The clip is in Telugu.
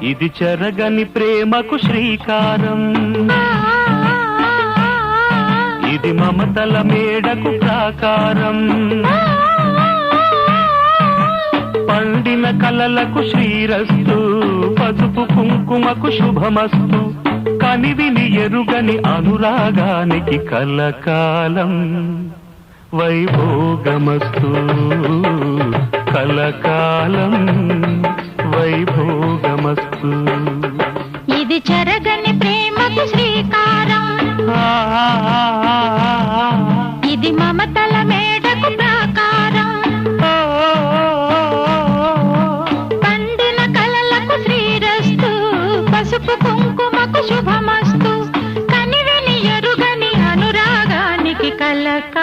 ఇది చెరగని ప్రేమకు శ్రీకారం, ఇది మమతల మేడకు ప్రాకారం, పండిన కలలకు శ్రీరస్తు, పసుపు కుంకుమకు శుభమస్తు, కనివిని ఎరుగని అనురాగానికి కలకాలం వైభోగమస్తు, కలకాలం వైభోగమస్తు. ఇది చెరగని ప్రేమకు శ్రీకారం, ఇది మమతల మేడకు ప్రాకారం, పండిన కలలకు శ్రీరస్తు, పసుపు కుంకుమకు శుభమస్తు, కనివిని ఎరుగని అనురాగానికి కలకాలం